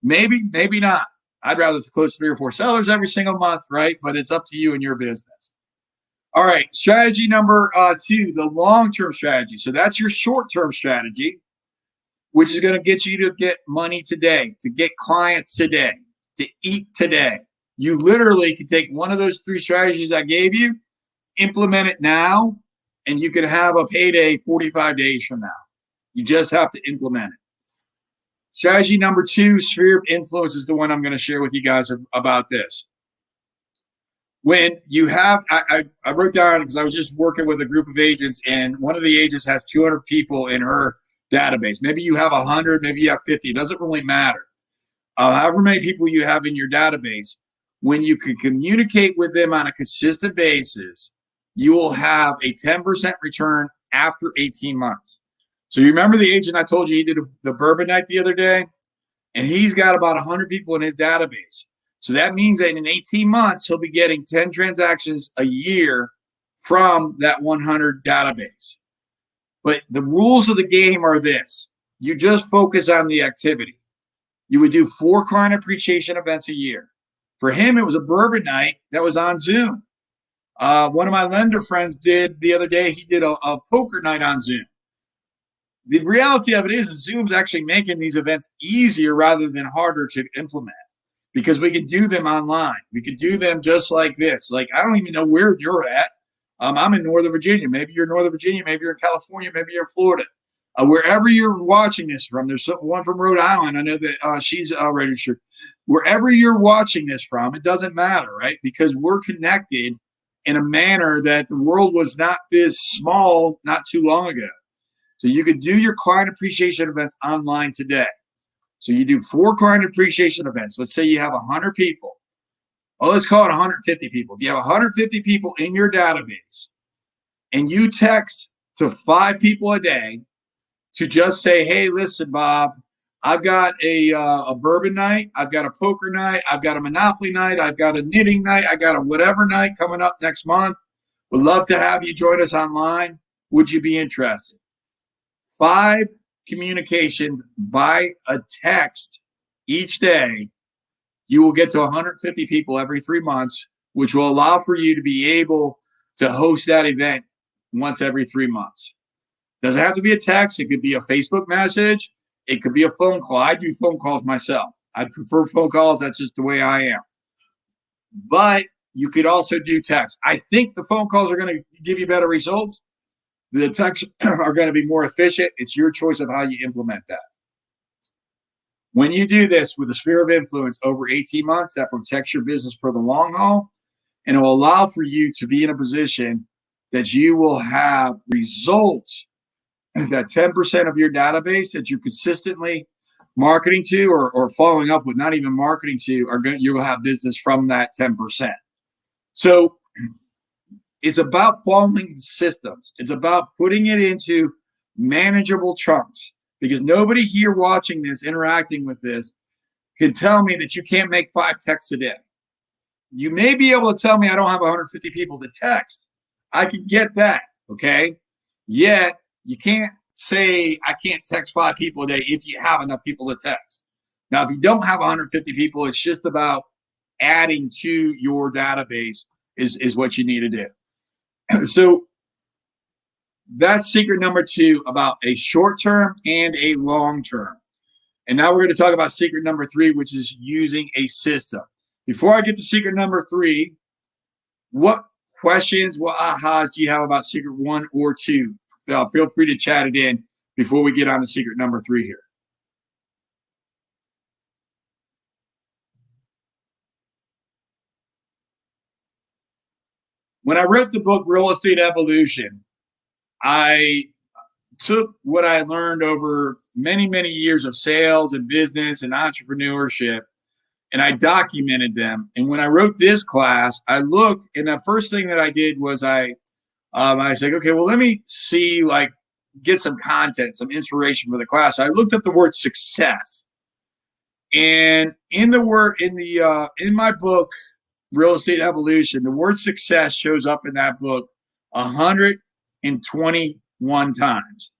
Maybe, maybe not. I'd rather close 3 or 4 sellers every single month, right? But it's up to you and your business. All right, strategy number 2, the long-term strategy. So that's your short-term strategy, which is going to get you to get money today, to get clients today, to eat today. You literally can take one of those 3 strategies I gave you, implement it now, and you can have a payday 45 days from now. You just have to implement it. Strategy number 2, sphere of influence, is the one I'm going to share with you guys about this. When you have, I wrote down, because I was just working with a group of agents, and one of the agents has 200 people in her database. Maybe you have 100, maybe you have 50. It doesn't really matter. However many people you have in your database, when you can communicate with them on a consistent basis, you will have a 10% return after 18 months. So you remember the agent I told you he did the bourbon night the other day? And he's got about 100 people in his database. So that means that in 18 months, he'll be getting 10 transactions a year from that 100 database. But the rules of the game are this. You just focus on the activity. You would do 4 client appreciation events a year. For him, it was a bourbon night that was on Zoom. One of my lender friends did the other day, he did a poker night on Zoom. The reality of it is Zoom's actually making these events easier rather than harder to implement, because we can do them online. We can do them just like this. Like, I don't even know where you're at. I'm in Northern Virginia. Maybe you're in Northern Virginia. Maybe you're in California. Maybe you're in Florida. Wherever you're watching this from, there's one from Rhode Island. I know that she's registered. Wherever you're watching this from, it doesn't matter, right? Because we're connected in a manner that the world was not this small not too long ago. So you could do your client appreciation events online today. So you do 4 client appreciation events. Let's say you have 100 people. Well, let's call it 150 people. If you have 150 people in your database and you text to 5 people a day to just say, hey, listen, Bob, I've got a bourbon night. I've got a poker night. I've got a Monopoly night. I've got a knitting night. I got a whatever night coming up next month. Would love to have you join us online. Would you be interested? 5 communications by a text each day. You will get to 150 people every 3 months, which will allow for you to be able to host that event once every 3 months. Doesn't have to be a text. It could be a Facebook message. It could be a phone call. I do phone calls myself. I prefer phone calls. That's just the way I am. But you could also do text. I think the phone calls are going to give you better results. The texts are going to be more efficient. It's your choice of how you implement that. When you do this with a sphere of influence over 18 months, that protects your business for the long haul, and it will allow for you to be in a position that you will have results that 10% of your database that you're consistently marketing to or following up with, not even marketing to, you will have business from that 10%. So it's about following the systems. It's about putting it into manageable chunks, because nobody here watching this, interacting with this, can tell me that you can't make 5 texts a day. You may be able to tell me I don't have 150 people to text. I can get that, okay? Yet you can't say I can't text 5 people a day if you have enough people to text. Now, if you don't have 150 people, it's just about adding to your database is what you need to do. So that's secret number 2 about a short term and a long term. And now we're going to talk about secret number 3, which is using a system. Before I get to secret number 3, what questions, what ahas do you have about secret 1 or 2? Feel free to chat it in before we get on to secret number 3 here. When I wrote the book Real Estate Evolution, I took what I learned over many, many years of sales and business and entrepreneurship, and I documented them. And when I wrote this class, I looked, and the first thing that I did was I said, okay, well, let me see, like, get some content, some inspiration for the class. I looked up the word success, and in my book, Real Estate Evolution, the word success shows up in that book 121 times.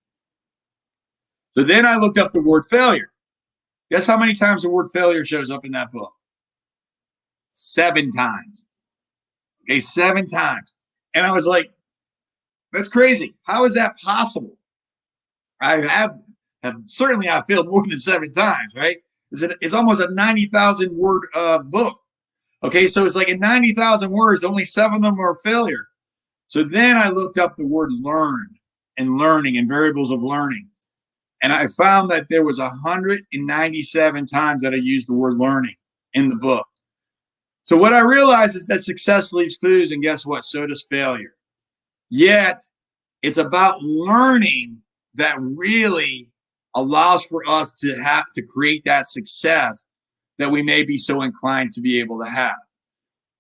So then I looked up the word failure. Guess how many times the word failure shows up in that book? 7 times. Okay, 7 times. And I was like, that's crazy. How is that possible? I have certainly I failed more than 7 times, right? It's almost a 90,000 word book. Okay, so it's like in 90,000 words, only 7 of them are failure. So then I looked up the word learn and learning and variables of learning. And I found that there was 197 times that I used the word learning in the book. So what I realized is that success leaves clues, and guess what? So does failure. Yet it's about learning that really allows for us to have to create that success that we may be so inclined to be able to have.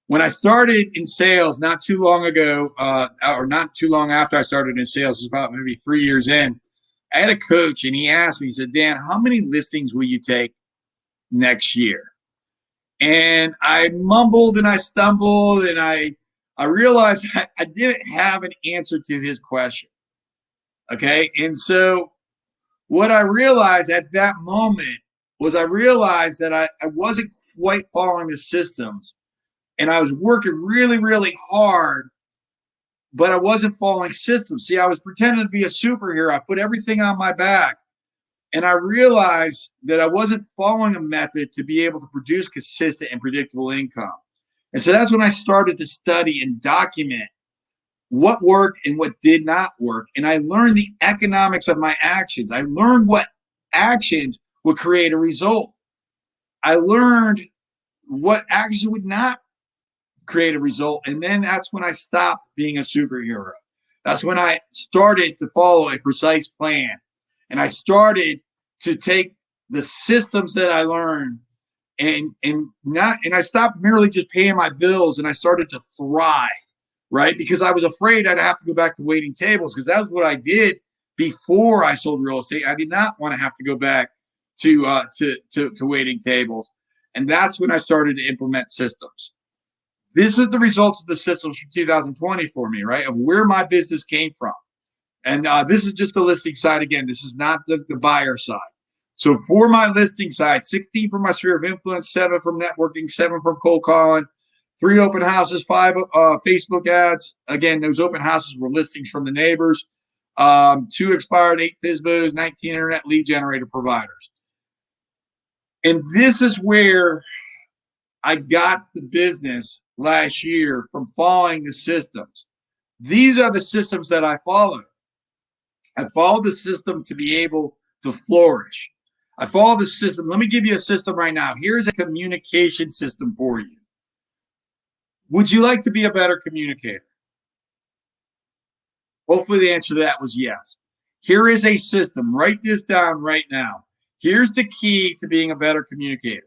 When I started in sales not too long ago, or not too long after I started in sales, it was about maybe 3 years in, I had a coach, and he asked me, he said, Dan, how many listings will you take next year? And I mumbled and I stumbled, and I realized I didn't have an answer to his question. Okay. And so what I realized at that moment was I realized that I wasn't quite following the systems, and I was working really, really hard, but I wasn't following systems. See, I was pretending to be a superhero. I put everything on my back, and I realized that I wasn't following a method to be able to produce consistent and predictable income. And so that's when I started to study and document what worked and what did not work. And I learned the economics of my actions. I learned what actions would create a result. I learned what actions would not create a result. And then that's when I stopped being a superhero. That's when I started to follow a precise plan. And I started to take the systems that I learned and I stopped merely just paying my bills, and I started to thrive, right? Because I was afraid I'd have to go back to waiting tables, because that was what I did before I sold real estate. I did not want to have to go back to waiting tables. And that's when I started to implement systems. This is the results of the systems from 2020 for me, right? Of where my business came from. And this is just the listing side again. This is not the buyer side. So for my listing side, 16 from my sphere of influence, 7 from networking, 7 from cold calling, 3 open houses, 5 Facebook ads. Again, those open houses were listings from the neighbors. 2 expired, 8 FSBOs, 19 internet lead generator providers. And this is where I got the business last year, from following the systems. These are the systems that I followed. I followed the system to be able to flourish. I follow the system. Let me give you a system right now. Here's a communication system for you. Would you like to be a better communicator? Hopefully the answer to that was yes. Here is a system. Write this down right now. Here's the key to being a better communicator.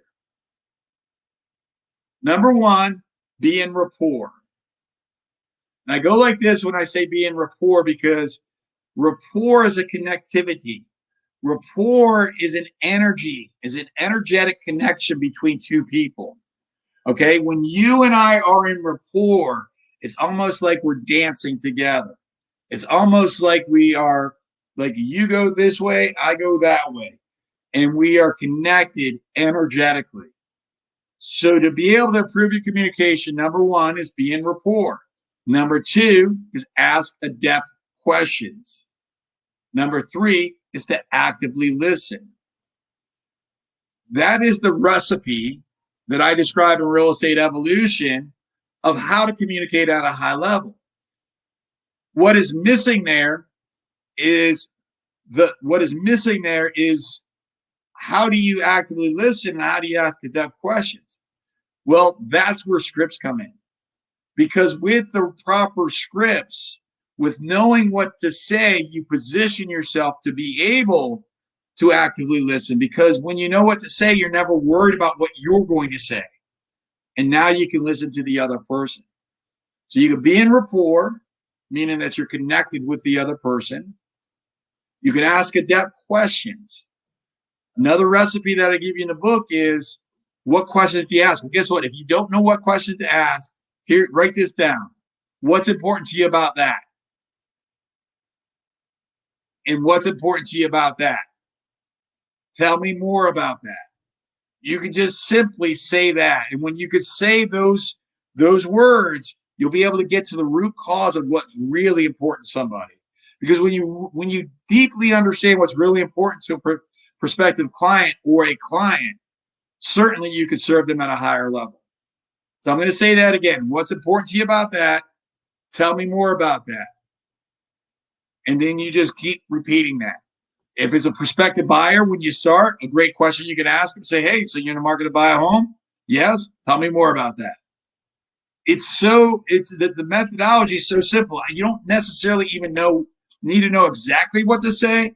Number 1, be in rapport. And I go like this when I say be in rapport, because rapport is a connectivity. Rapport is an energy, is an energetic connection between 2 people. Okay, when you and I are in rapport, it's almost like we're dancing together. It's almost like we are, like, you go this way, I go that way, and we are connected energetically. So to be able to improve your communication, number 1 is be in rapport. Number 2 is ask adept questions. Number 3 is to actively listen. That is the recipe that I describe in Real Estate Evolution of how to communicate at a high level. What is missing there is what is missing there is how do you actively listen and how do you ask in-depth questions? Well, that's where scripts come in. Because with the proper scripts, with knowing what to say, you position yourself to be able to actively listen. Because when you know what to say, you're never worried about what you're going to say. And now you can listen to the other person. So you can be in rapport, meaning that you're connected with the other person. You can ask in-depth questions. Another recipe that I give you in the book is what questions do you ask? Well, guess what? If you don't know what questions to ask, here, write this down. What's important to you about that? And what's important to you about that? Tell me more about that. You can just simply say that. And when you can say those words, you'll be able to get to the root cause of what's really important to somebody. Because when you deeply understand what's really important to a prospective client or a client, certainly you can serve them at a higher level. So I'm going to say that again. What's important to you about that? Tell me more about that. And then you just keep repeating that. If it's a prospective buyer, when you start, a great question you can ask them, say, hey, so you're in the market to buy a home? Yes. Tell me more about that. It's the methodology is so simple. You don't necessarily even need to know exactly what to say,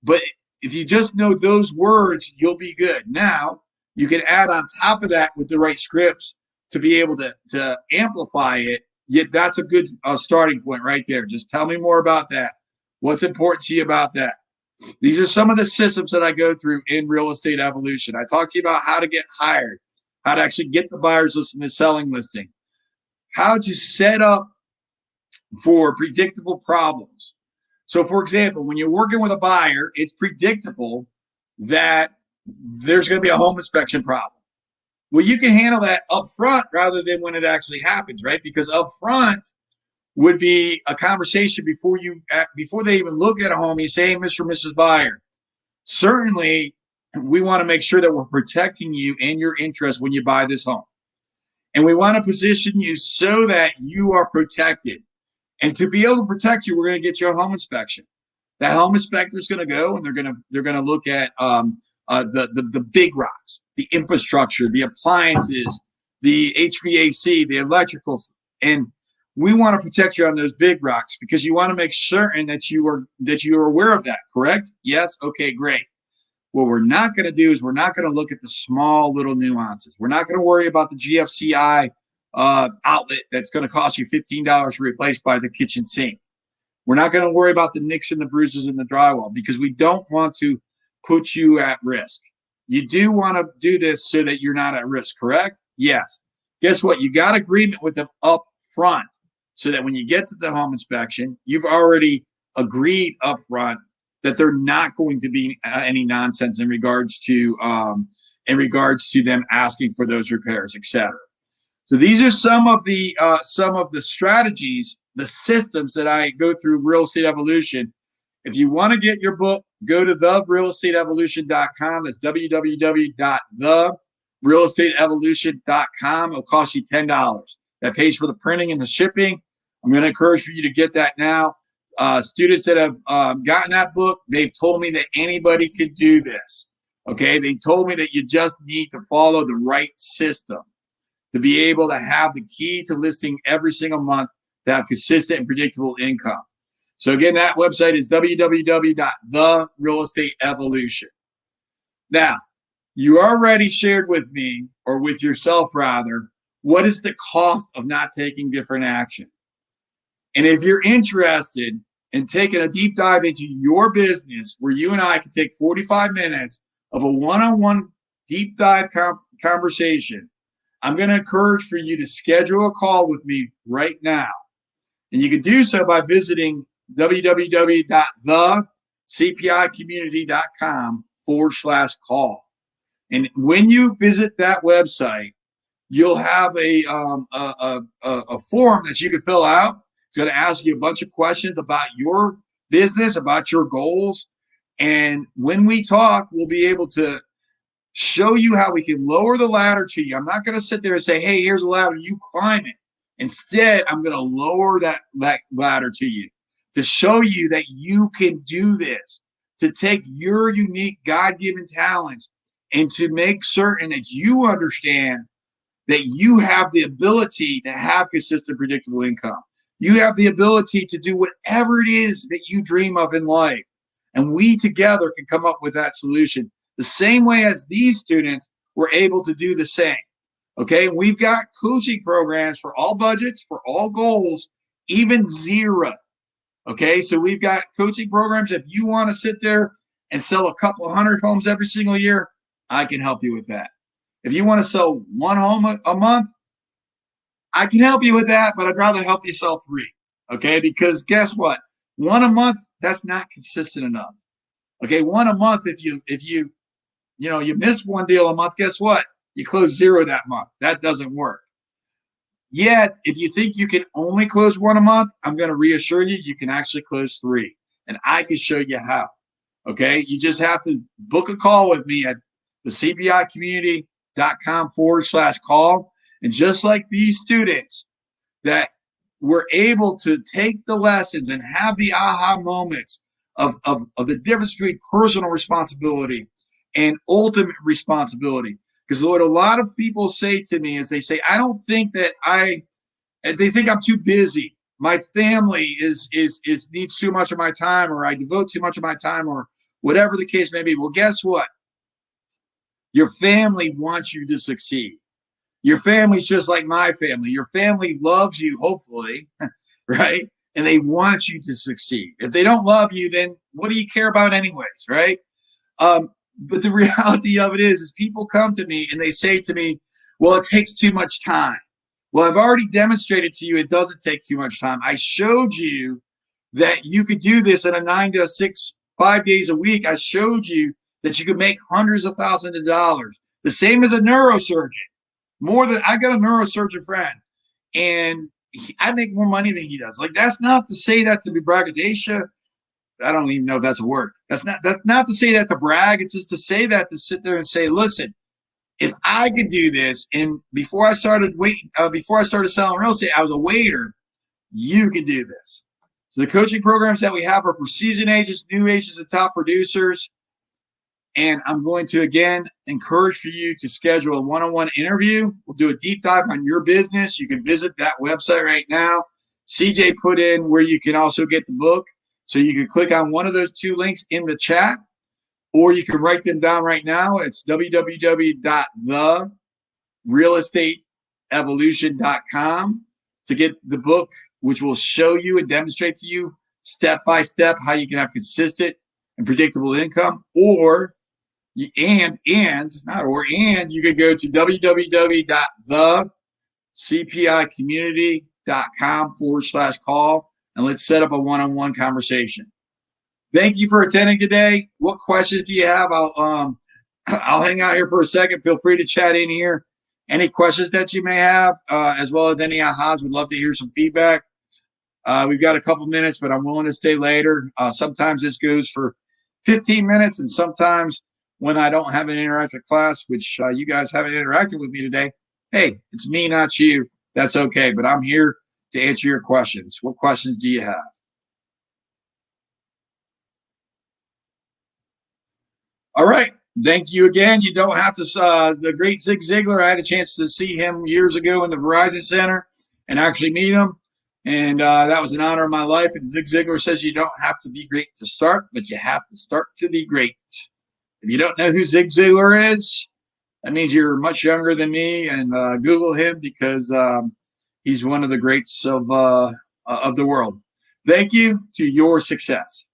but if you just know those words, you'll be good. Now, you can add on top of that with the right scripts to be able to amplify it. Yet that's a good starting point right there. Just tell me more about that. What's important to you about that? These are some of the systems that I go through in Real Estate Evolution. I talk to you about how to get hired, how to actually get the buyer's list and the selling listing, how to set up for predictable problems. So, for example, when you're working with a buyer, it's predictable that there's going to be a home inspection problem. Well, you can handle that up front rather than when it actually happens, right? Because up front would be a conversation before they even look at a home. You say, hey, Mr. and Mrs. Buyer, certainly we want to make sure that we're protecting you and your interest when you buy this home. And we want to position you so that you are protected. And to be able to protect you, we're going to get you a home inspection. That home inspector is going to go and they're going to look at the big rocks, the infrastructure, the appliances, the HVAC, the electricals, and we want to protect you on those big rocks because you want to make certain that you are aware of that. Correct? Yes. Okay. Great. What we're not going to do is we're not going to look at the small little nuances. We're not going to worry about the GFCI outlet that's going to cost you $15 to replace by the kitchen sink. We're not going to worry about the nicks and the bruises in the drywall because we don't want to put you at risk. You do want to do this so that you're not at risk, correct? Yes. Guess what? You got agreement with them up front so that when you get to the home inspection, you've already agreed up front that they're not going to be any nonsense in regards to them asking for those repairs, etc. So these are some of the strategies, the systems that I go through Real Estate Evolution. If you want to get your book, go to therealestateevolution.com. That's www.therealestateevolution.com. It'll cost you $10. That pays for the printing and the shipping. I'm going to encourage for you to get that now. Students that have gotten that book, they've told me that anybody could do this. Okay, they told me that you just need to follow the right system to be able to have the key to listing every single month to have consistent and predictable income. So again, that website is www.therealestateevolution. Now, you already shared with me, or with yourself rather, what is the cost of not taking different action? And if you're interested in taking a deep dive into your business where you and I can take 45 minutes of a one-on-one deep dive conversation, I'm going to encourage for you to schedule a call with me right now. And you can do so by visiting www.thecpicommunity.com/call. And when you visit that website, you'll have a form that you can fill out. It's going to ask you a bunch of questions about your business, about your goals. And when we talk, we'll be able to show you how we can lower the ladder to you. I'm not going to sit there and say, hey, here's a ladder, you climb it. Instead, I'm going to lower that ladder to you to show you that you can do this. to take your unique God-given talents and to make certain that you understand that you have the ability to have consistent, predictable income. You have the ability to do whatever it is that you dream of in life. And we together can come up with that solution the same way as these students were able to do the same. Okay, we've got coaching programs for all budgets, for all goals, even zero. Okay, so we've got coaching programs. If you want to sit there and sell a couple hundred homes every single year, I can help you with that. If you want to sell one home a month, I can help you with that, but I'd rather help you sell 3. Okay, because guess what? One a month, that's not consistent enough. Okay, one a month, if you miss one deal a month, guess what? You close 0 that month. That doesn't work. Yet, if you think you can only close 1 a month, I'm going to reassure you, you can actually close 3. And I can show you how. Okay, you just have to book a call with me at the cpicommunity.com/call. And just like these students that were able to take the lessons and have the aha moments of the difference between personal responsibility and ultimate responsibility. Because what a lot of people say to me is they say, I don't think that they think I'm too busy. My family is needs too much of my time, or I devote too much of my time, or whatever the case may be. Well, guess what? Your family wants you to succeed. Your family's just like my family. Your family loves you, hopefully, right? And they want you to succeed. If they don't love you, then what do you care about anyways, right? But the reality of it is people come to me and they say to me, well, it takes too much time. Well, I've already demonstrated to you it doesn't take too much time. I showed you that you could do this in a 9 to 6, 5 days a week. I showed you that you could make hundreds of thousands of dollars. The same as a neurosurgeon. I got a neurosurgeon friend, and I make more money than he does. Like, that's not to say that to be braggadocio. I don't even know if that's a word. That's not to say that to brag. It's just to say that to sit there and say, listen, if I could do this, and before I started selling real estate, I was a waiter. You can do this. So the coaching programs that we have are for seasoned agents, new agents, and top producers. And I'm going to, again, encourage for you to schedule a one-on-one interview. We'll do a deep dive on your business. You can visit that website right now. CJ put in where you can also get the book. So you can click on one of those 2 links in the chat, or you can write them down right now. It's www.therealestateevolution.com to get the book, which will show you and demonstrate to you step by step how you can have consistent and predictable income. And you can go to www.thecpicommunity.com/call and let's set up a one-on-one conversation. Thank you for attending today. What questions do you have? I'll hang out here for a second. Feel free to chat in here. Any questions that you may have, as well as any ahas, we'd love to hear some feedback. We've got a couple minutes, but I'm willing to stay later. Sometimes this goes for 15 minutes, and sometimes when I don't have an interactive class, which you guys haven't interacted with me today, hey, it's me, not you. That's okay, but I'm here to answer your questions. What questions do you have? All right. Thank you again. You don't have to, the great Zig Ziglar, I had a chance to see him years ago in the Verizon Center and actually meet him. And that was an honor of my life. And Zig Ziglar says you don't have to be great to start, but you have to start to be great. If you don't know who Zig Ziglar is, that means you're much younger than me. And Google him because he's one of the greats of the world. Thank you. To your success.